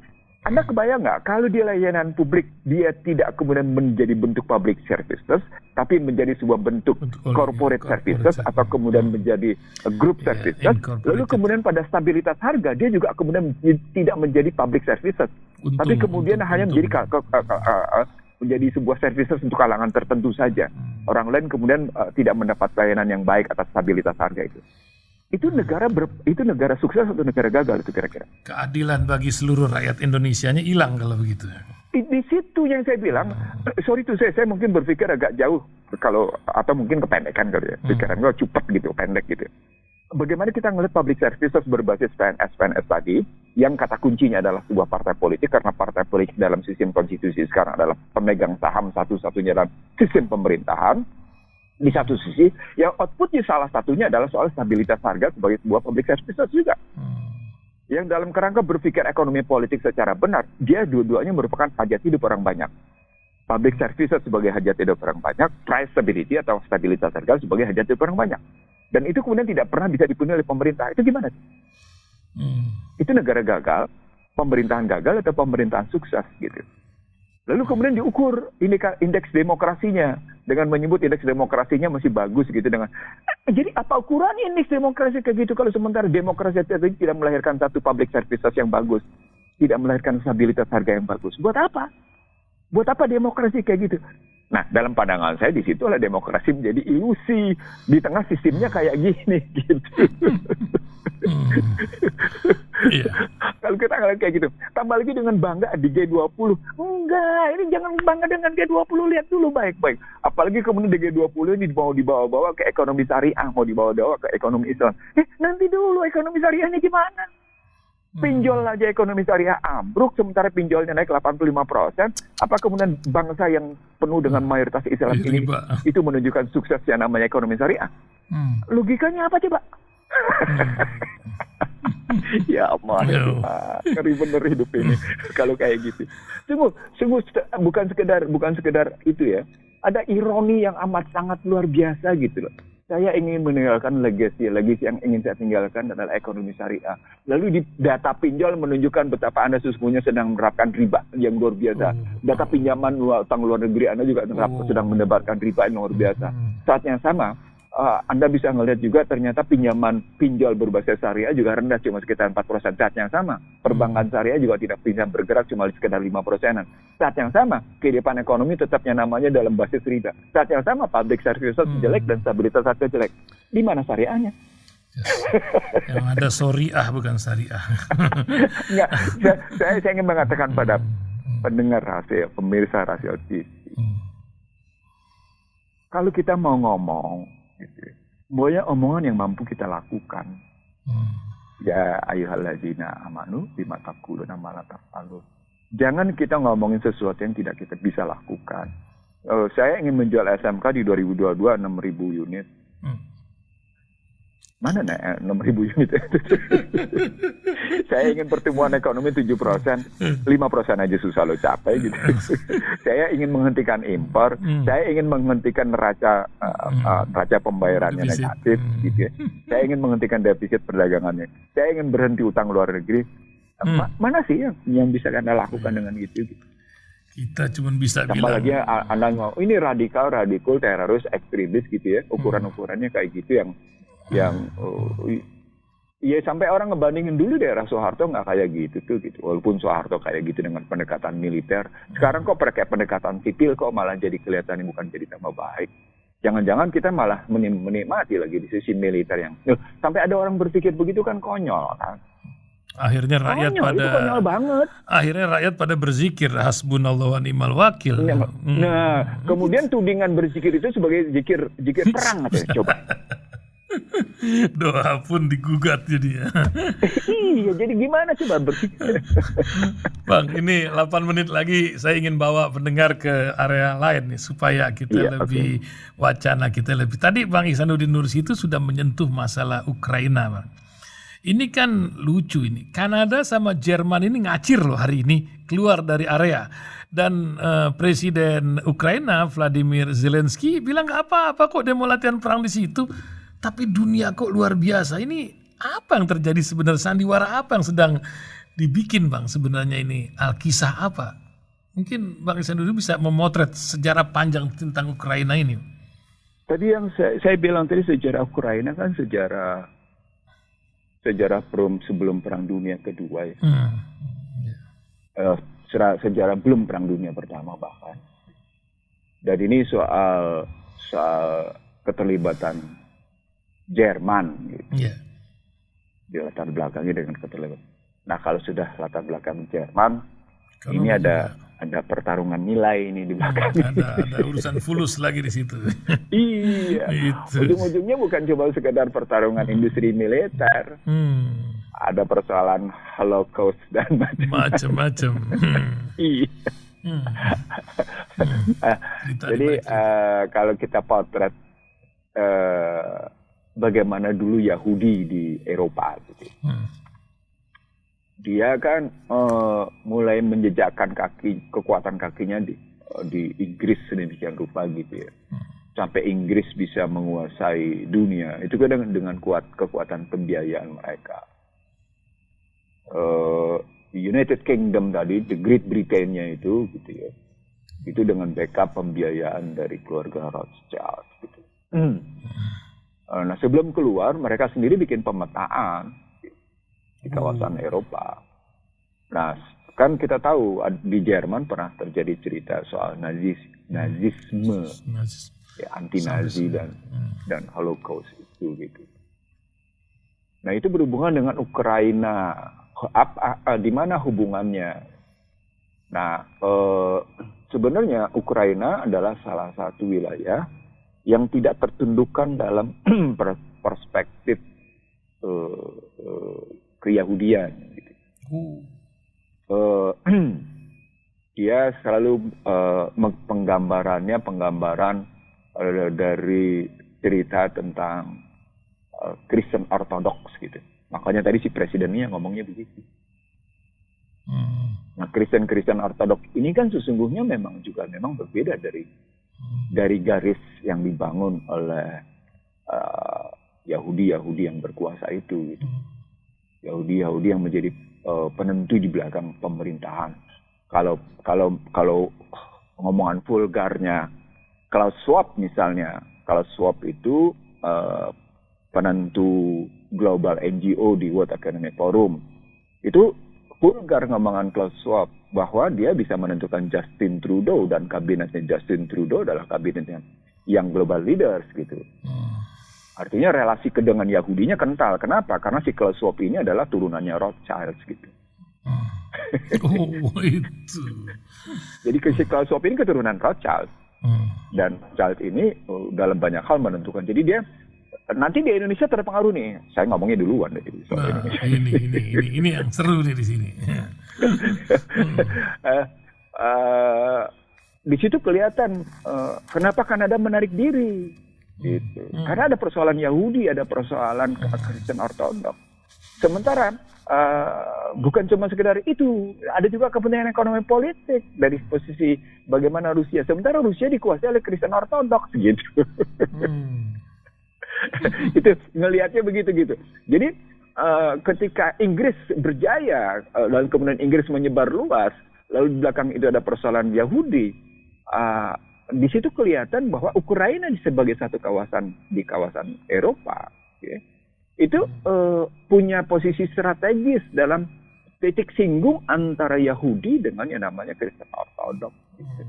Anda kebayang nggak kalau di layanan publik dia tidak kemudian menjadi bentuk public services, tapi menjadi sebuah bentuk corporate services atau kemudian menjadi group services, lalu kemudian pada stabilitas harga dia juga kemudian tidak menjadi public services, tapi kemudian hanya menjadi menjadi sebuah services untuk kalangan tertentu saja. Orang lain kemudian tidak mendapat layanan yang baik atas stabilitas harga itu. Itu negara sukses atau negara gagal itu kira-kira? Keadilan bagi seluruh rakyat Indonesianya hilang kalau begitu. Di situ yang saya bilang, sorry itu saya mungkin berpikir agak jauh atau mungkin kependekan kali ya, pikiran gue cupet gitu, pendek gitu. Bagaimana kita ngelihat public services berbasis PNS tadi, yang kata kuncinya adalah sebuah partai politik, karena partai politik dalam sistem konstitusi sekarang adalah pemegang saham satu-satunya dalam sistem pemerintahan. Di satu sisi, yang outputnya salah satunya adalah soal stabilitas harga sebagai sebuah public services juga. Yang dalam kerangka berpikir ekonomi politik secara benar, dia dua-duanya merupakan hajat hidup orang banyak. Public services sebagai hajat hidup orang banyak, price stability atau stabilitas harga sebagai hajat hidup orang banyak. Dan itu kemudian tidak pernah bisa dipenuhi oleh pemerintah. Itu gimana? Itu negara gagal, pemerintahan gagal atau pemerintahan sukses gitu. Lalu kemudian diukur indeks demokrasinya dengan menyebut indeks demokrasinya masih bagus gitu dengan. Jadi apa ukuran indeks demokrasi kayak gitu kalau sementara demokrasi tadi tidak melahirkan satu public services yang bagus, tidak melahirkan stabilitas harga yang bagus. Buat apa? Buat apa demokrasi kayak gitu? Nah, dalam pandangan saya di situ adalah demokrasi menjadi ilusi di tengah sistemnya kayak gini gitu. Kalau kita ngeliat kayak gitu, tambah lagi dengan bangga di G20. Enggak, ini jangan bangga dengan G20, lihat dulu baik-baik. Apalagi kemudian di G20 ini mau dibawa-bawa ke ekonomi syariah, mau dibawa-bawa ke ekonomi Islam. Nanti dulu ekonomi syariahnya gimana? Pinjol aja ekonomi syariah ambruk, sementara pinjolnya naik 85%. Apa kemudian bangsa yang penuh dengan mayoritas Islam ini itu menunjukkan sukses yang namanya ekonomi syariah? Logikanya apa coba? Ya ampun, ngeri bener hidup ini kalau kayak gitu. Sungguh bukan sekedar itu ya. Ada ironi yang amat sangat luar biasa gitu loh. Saya ingin meninggalkan legacy yang ingin saya tinggalkan adalah ekonomi syariah. Lalu di data pinjol menunjukkan betapa Anda sesungguhnya sedang menerapkan riba yang luar biasa. Data pinjaman utang luar negeri Anda juga sedang menebarkan riba yang luar biasa. Saat yang sama, Anda bisa melihat juga ternyata pinjol berbasis syariah juga rendah, cuma sekitar 4%. Saat yang sama, perbankan syariah juga tidak bisa bergerak, cuma sekitar 5%. Saat yang sama, kehidupan ekonomi tetapnya namanya dalam basis riba. Saat yang sama, public services jelek dan stabilitas harga jelek. Di mana syariahnya? Yang ada syariah bukan syariah. Enggak, saya ingin mengatakan pada pendengar rahasia, pemirsa rahasia TV. Hmm. Kalau kita mau ngomong, gitu, banyak omongan yang mampu kita lakukan. Ya ayyuhallazina amanu bima taquluna ma la taf'alun. Jangan kita ngomongin sesuatu yang tidak kita bisa lakukan. Saya ingin menjual SMK di 2022 6.000 unit. Mana nih 6.000 unit? Saya ingin pertumbuhan ekonomi 7%, 5% aja susah lo capai gitu. Saya ingin menghentikan impor, saya ingin menghentikan neraca pembayarannya negatif, gitu ya. Saya ingin menghentikan defisit perdagangannya. Saya ingin berhenti utang luar negeri. Mana sih yang bisa Anda lakukan dengan itu? Kita cuma bisa tambah bilang. Lagi Anda ngomong ini radikal, teroris, ekstremis gitu ya. Ukuran-ukurannya kayak gitu yang ya sampai orang ngebandingin dulu daerah Soeharto nggak kayak gitu tuh gitu. Walaupun Soeharto kayak gitu dengan pendekatan militer, sekarang kok pakai pendekatan sipil kok malah jadi kelihatannya bukan jadi tambah baik. Jangan-jangan kita malah menikmati lagi di sisi militer yang sampai ada orang berpikir begitu kan konyol kan. Akhirnya rakyat konyol, itu konyol banget. Akhirnya rakyat pada berzikir hasbunallahu wa ni'mal wakil. Nah, kemudian tudingan berzikir itu sebagai zikir perang atau coba. Doa pun digugat jadinya. Iya, jadi gimana coba berpikir? Bang, ini 8 menit lagi saya ingin bawa pendengar ke area lain nih supaya kita lebih wacana kita lebih. Tadi Bang Ihsanuddin Nursi itu sudah menyentuh masalah Ukraina, Bang. Ini kan lucu ini. Kanada sama Jerman ini ngacir loh hari ini keluar dari area. Dan Presiden Ukraina Vladimir Zelensky bilang nggak apa-apa kok dia mau latihan perang di situ. Tapi dunia kok luar biasa. Ini apa yang terjadi sebenarnya? Sandiwara apa yang sedang dibikin Bang sebenarnya ini? Alkisah apa? Mungkin Bang Ihsanuddin bisa memotret sejarah panjang tentang Ukraina ini. Tadi yang saya bilang tadi sejarah Ukraina kan sejarah sebelum Perang Dunia Kedua ya. Sejarah belum Perang Dunia Pertama bahkan. Dan ini soal keterlibatan Jerman gitu. Di latar belakangnya dengan keterlibatan. Nah kalau sudah latar belakang Jerman, ini ada pertarungan nilai ini di belakang. Ada urusan fulus lagi di situ. Iya. Ujung-ujungnya bukan cuma sekedar pertarungan industri militer. Ada persoalan Holocaust dan macam-macam. Iya. Jadi kalau kita potret bagaimana dulu Yahudi di Eropa gitu. Dia kan mulai menjejakkan kekuatan kakinya di Inggris sedemikian rupa gitu ya. Sampai Inggris bisa menguasai dunia. Itu kadang dengan kekuatan pembiayaan mereka. United Kingdom tadi, the Great Britain-nya itu gitu ya. Itu dengan backup pembiayaan dari keluarga Rothschild gitu. Nah sebelum keluar mereka sendiri bikin pemetaan di kawasan Eropa. Nah kan kita tahu di Jerman pernah terjadi cerita soal nazisme, ya, anti-Nazi dan Holocaust itu gitu. Nah itu berhubungan dengan Ukraina. Di mana hubungannya? Nah sebenarnya Ukraina adalah salah satu wilayah yang tidak tertundukkan dalam perspektif keyahudian. Gitu. Dia selalu penggambaran dari cerita tentang Kristen Ortodoks gitu. Makanya tadi si presidennya ngomongnya begitu. Nah Kristen Ortodoks ini kan sesungguhnya memang berbeda dari garis yang dibangun oleh Yahudi yang berkuasa itu gitu. Yahudi yang menjadi penentu di belakang pemerintahan. Kalau ngomongan vulgarnya Klaus Schwab misalnya, Klaus Schwab itu penentu global NGO di World Economic Forum. Itu vulgar ngomongan Klaus Schwab bahwa dia bisa menentukan Justin Trudeau dan kabinetnya Justin Trudeau adalah kabinetnya yang global leaders gitu. Artinya relasi dengan Yahudinya kental. Kenapa? Karena si Klaus Schwab ini adalah turunannya Rothschild gitu. Oh, itu. Jadi Klaus Schwab ini keturunan Rothschild. Dan Rothschild ini dalam banyak hal menentukan. Jadi dia nanti di Indonesia terpengaruh nih. Saya ngomongnya duluan deh soal Indonesia. Ini yang seru nih di sini. Di situ kelihatan kenapa Kanada menarik diri. Gitu. Karena ada persoalan Yahudi, ada persoalan Kristen Ortodoks. Sementara bukan cuma sekedar itu, ada juga kepentingan ekonomi politik dari posisi bagaimana Rusia. Sementara Rusia dikuasai oleh Kristen Ortodoks gitu. Itu ngelihatnya begitu gitu. Jadi ketika Inggris berjaya, lalu kemudian Inggris menyebar luas, lalu di belakang itu ada persoalan Yahudi. Di situ kelihatan bahwa Ukraina sebagai satu kawasan di kawasan Eropa, ya, itu punya posisi strategis dalam titik singgung antara Yahudi dengan yang namanya Kristen Ortodoks. Gitu.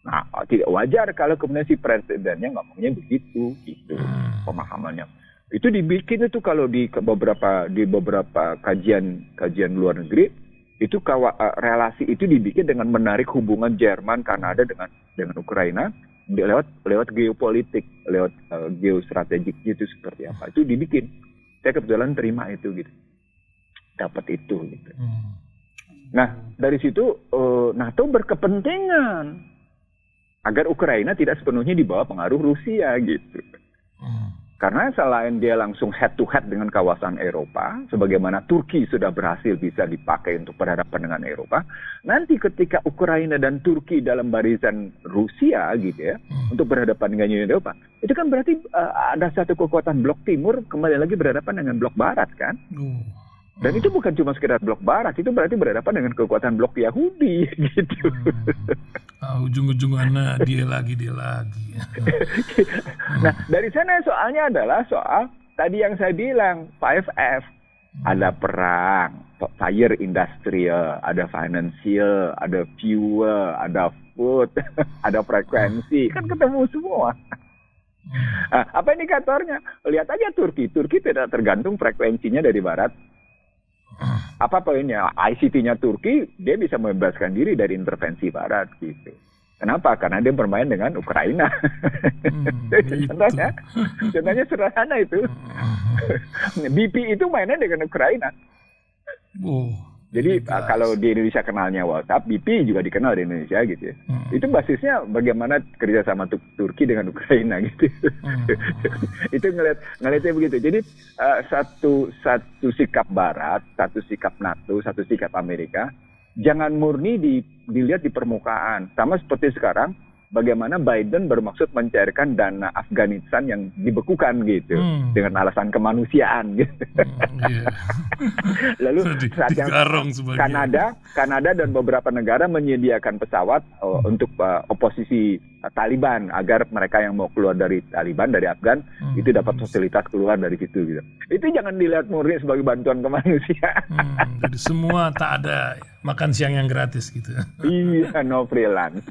Nah, tidak wajar kalau kemudian si presidennya ngomongnya begitu, gitu pemahamannya. Itu dibikin itu kalau di beberapa kajian luar negeri, itu relasi itu dibikin dengan menarik hubungan Jerman, Kanada dengan Ukraina lewat geopolitik, lewat geostrategik gitu seperti apa. Itu dibikin. Saya kebetulan terima itu gitu. Dapat itu gitu. Nah, dari situ NATO berkepentingan agar Ukraina tidak sepenuhnya di bawah pengaruh Rusia gitu. Karena selain dia langsung head to head dengan kawasan Eropa, sebagaimana Turki sudah berhasil bisa dipakai untuk berhadapan dengan Eropa, nanti ketika Ukraina dan Turki dalam barisan Rusia gitu ya, untuk berhadapan dengan Uni Eropa, itu kan berarti ada satu kekuatan blok timur kembali lagi berhadapan dengan blok barat kan? Dan itu bukan cuma sekedar blok barat, itu berarti berhadapan dengan kekuatan blok Yahudi gitu. Ujung-ujungannya dia lagi. Nah, dari sana soalnya adalah soal tadi yang saya bilang 5F. Ada perang, fire industrial, ada financial, ada fuel, ada food, ada frekuensi, kan ketemu semua. Apa indikatornya? Lihat aja Turki tidak tergantung frekuensinya dari barat. Apa poinnya? ICT-nya Turki, dia bisa membebaskan diri dari intervensi barat gitu. Kenapa? Karena dia bermain dengan Ukraina. Contohnya sederhana itu. BP itu mainnya dengan Ukraina. Jadi kalau di Indonesia kenalnya WhatsApp, BP juga dikenal di Indonesia gitu ya. Itu basisnya bagaimana kerjasama Turki dengan Ukraina gitu. Itu ngelihatnya begitu. Jadi satu sikap Barat, satu sikap NATO, satu sikap Amerika, jangan murni dilihat di permukaan. Sama seperti sekarang, bagaimana Biden bermaksud mencairkan dana Afghanistan yang dibekukan gitu dengan alasan kemanusiaan gitu. Lalu saat yang Kanada dan beberapa negara menyediakan pesawat untuk oposisi Taliban agar mereka yang mau keluar dari Taliban, dari Afgan itu dapat fasilitas keluar dari situ gitu. Itu jangan dilihat murni sebagai bantuan kemanusiaan. Jadi semua tak ada makan siang yang gratis gitu. Iya, no freelance.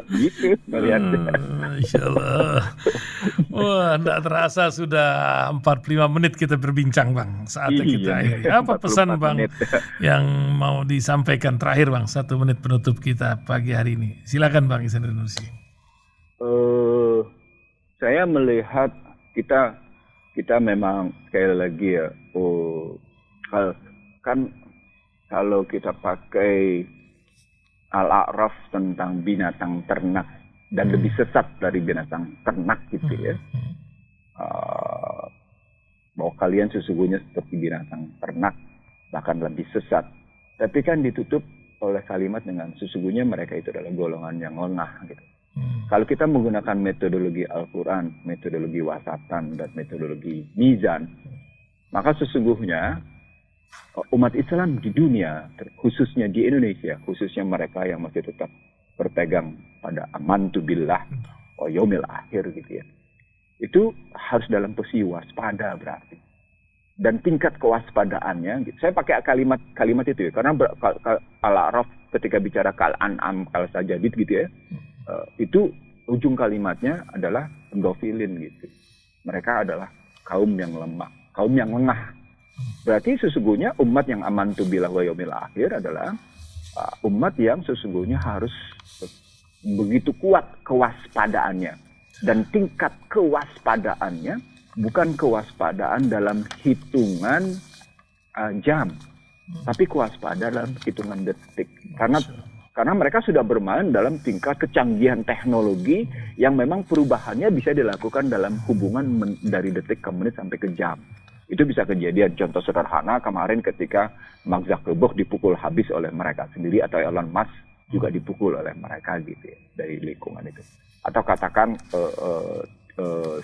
Gitu melihatnya. Insyaallah. Wah, tidak terasa sudah 45 menit kita berbincang, Bang. Saatnya kita akhiri. Apa pesan Bang yang mau disampaikan terakhir, Bang? 1 menit penutup kita pagi hari ini. Silakan Bang Ihsanuddin Nursi. Saya melihat kita memang sekali lagi ya, kan kalau kita pakai Al-A'raf tentang binatang ternak dan lebih sesat dari binatang ternak gitu ya, bahwa kalian sesungguhnya seperti binatang ternak bahkan lebih sesat, tapi kan ditutup oleh kalimat dengan sesungguhnya mereka itu adalah golongan yang lengah gitu. Kalau kita menggunakan metodologi Al-Quran, metodologi wasatan, dan metodologi mizan, maka sesungguhnya umat Islam di dunia, khususnya di Indonesia, khususnya mereka yang masih tetap berpegang pada amantu billah wa yaumil akhir gitu ya, itu harus dalam posisi waspada berarti. Dan tingkat kewaspadaannya, gitu. Saya pakai kalimat itu ya, karena Al-A'raf ketika bicara kal-an'am, kal-sajadid gitu ya, itu ujung kalimatnya adalah gofilin gitu. Mereka adalah kaum yang lemah, kaum yang lengah. Berarti sesungguhnya umat yang amantu billah wa yaumil akhir adalah umat yang sesungguhnya harus begitu kuat kewaspadaannya. Dan tingkat kewaspadaannya bukan kewaspadaan dalam Hitungan jam, tapi kewaspadaan dalam hitungan detik. Karena mereka sudah bermain dalam tingkat kecanggihan teknologi yang memang perubahannya bisa dilakukan dalam hubungan dari detik ke menit sampai ke jam. Itu bisa kejadian. Contoh sederhana kemarin ketika Mark Zuckerberg dipukul habis oleh mereka sendiri, atau Elon Musk juga dipukul oleh mereka gitu ya, dari lingkungan itu. Atau katakan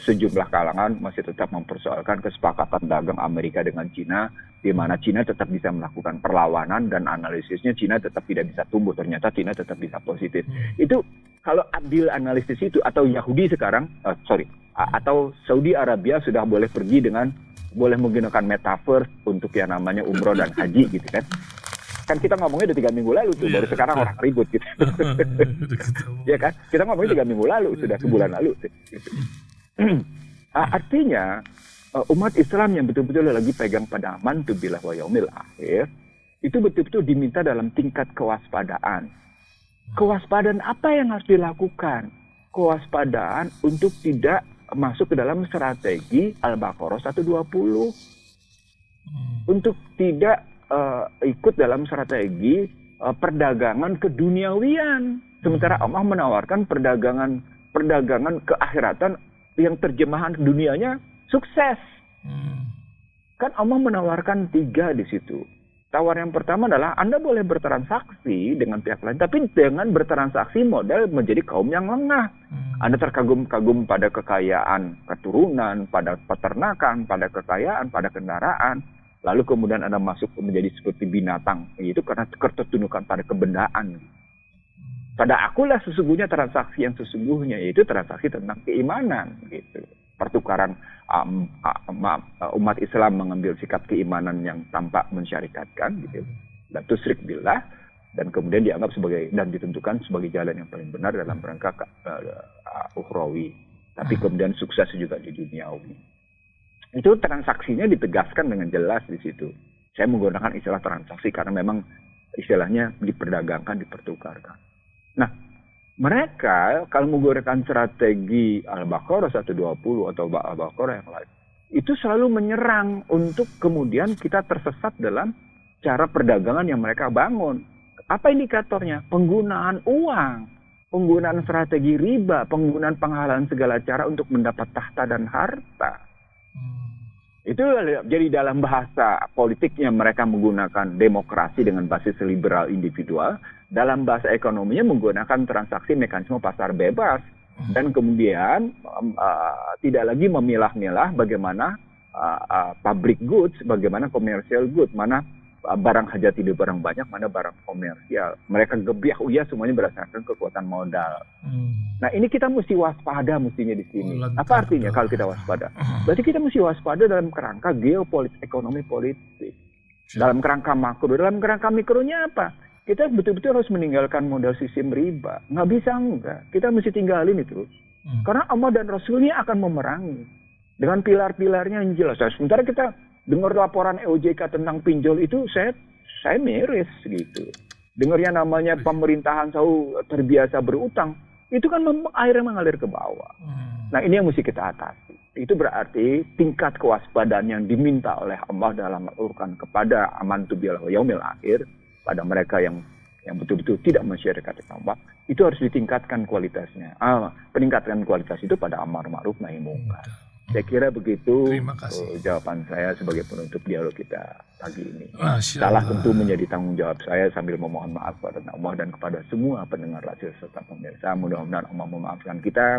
sejumlah kalangan masih tetap mempersoalkan kesepakatan dagang Amerika dengan Cina, di mana Cina tetap bisa melakukan perlawanan dan analisisnya Cina tetap tidak bisa tumbuh. Ternyata Cina tetap bisa positif. Itu kalau ambil analisis itu, atau Yahudi sekarang, atau Saudi Arabia sudah boleh pergi boleh menggunakan metaverse untuk yang namanya umroh dan haji gitu kan. Kan kita ngomongnya udah 3 minggu lalu tuh, baru sekarang orang ribut gitu. Ya kan? Kita ngomongnya 3 minggu lalu, sudah sebulan lalu. Gitu. Artinya, umat Islam yang betul-betul lagi pegang pada amantu billah wa yaumil akhir, itu betul-betul diminta dalam tingkat kewaspadaan. Kewaspadaan apa yang harus dilakukan? Kewaspadaan untuk tidak masuk ke dalam strategi Al-Baqarah 120. Untuk tidak ikut dalam strategi perdagangan keduniawian. Sementara Allah menawarkan perdagangan keakhiratan yang terjemahan dunianya sukses. Kan Allah menawarkan 3 di situ. Tawar yang pertama adalah Anda boleh bertransaksi dengan pihak lain, tapi dengan bertransaksi modal menjadi kaum yang lengah. Anda terkagum-kagum pada kekayaan keturunan, pada peternakan, pada kekayaan, pada kendaraan. Lalu kemudian Anda masuk menjadi seperti binatang. Itu karena ketertundukan pada kebendaan. Pada akulah sesungguhnya transaksi yang sesungguhnya, yaitu transaksi tentang keimanan. Gitu. Pertukaran umat Islam mengambil sikap keimanan yang tampak mensyarikatkan. Gitu. Dan tusyrik billah. Dan kemudian dianggap sebagai, dan ditentukan sebagai jalan yang paling benar dalam rangka ukhrawi. Tapi kemudian sukses juga di duniawi. Itu transaksinya ditegaskan dengan jelas di situ. Saya menggunakan istilah transaksi karena memang istilahnya diperdagangkan, dipertukarkan. Nah, mereka kalau menggunakan strategi Al-Baqarah 120 atau Al-Baqarah yang lain, itu selalu menyerang untuk kemudian kita tersesat dalam cara perdagangan yang mereka bangun. Apa indikatornya? Penggunaan uang, penggunaan strategi riba, penggunaan penghalang segala cara untuk mendapat tahta dan harta. Itu jadi dalam bahasa politiknya mereka menggunakan demokrasi dengan basis liberal individual. Dalam bahasa ekonominya menggunakan transaksi mekanisme pasar bebas. Dan kemudian tidak lagi memilah-milah bagaimana public goods, bagaimana commercial goods, mana barang hajat hidup barang banyak, mana barang komersial. Mereka gebiah uyah semuanya berdasarkan kekuatan modal. Nah ini kita mesti waspada mestinya di sini. Apa artinya kalau kita waspada? Berarti kita mesti waspada dalam kerangka geopolitik, ekonomi politik. Dalam kerangka makro, dalam kerangka mikronya apa? Kita betul-betul harus meninggalkan modal sistem riba. Nggak bisa enggak. Kita mesti tinggalin itu. Karena Allah dan Rasulnya akan memerangi. Dengan pilar-pilarnya yang jelas. Sementara kita dengar laporan EOJK tentang pinjol itu, saya miris gitu. Dengar yang namanya pemerintahan terbiasa berutang, itu kan airnya mengalir ke bawah. Nah ini yang mesti kita atasi. Itu berarti tingkat kewaspadaan yang diminta oleh Allah dalam Al-Quran kepada amantu billah wa yaumil akhir, pada mereka yang betul-betul tidak mensyirikati Allah, itu harus ditingkatkan kualitasnya. Peningkatan kualitas itu pada amar ma'ruf nahi munkar. Saya kira begitu jawaban saya sebagai penutup dialog kita pagi ini. Salah tentu menjadi tanggung jawab saya, sambil memohon maaf kepada Allah dan kepada semua pendengar Rasul serta pemirsa. Mudah-mudahan Allah memaafkan kita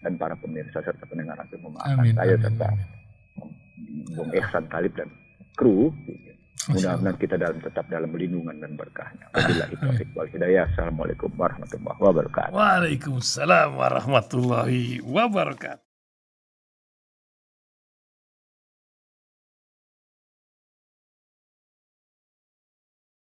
dan para pemirsa serta pendengar Rasul memaafkan saya serta Bung Ihsan Talib dan kru. Mudah-mudahan kita tetap dalam lindungan dan berkahnya. Wabillahi taufiq wal hidayah. Assalamualaikum warahmatullahi wabarakatuh. Waalaikumsalam warahmatullahi wabarakatuh.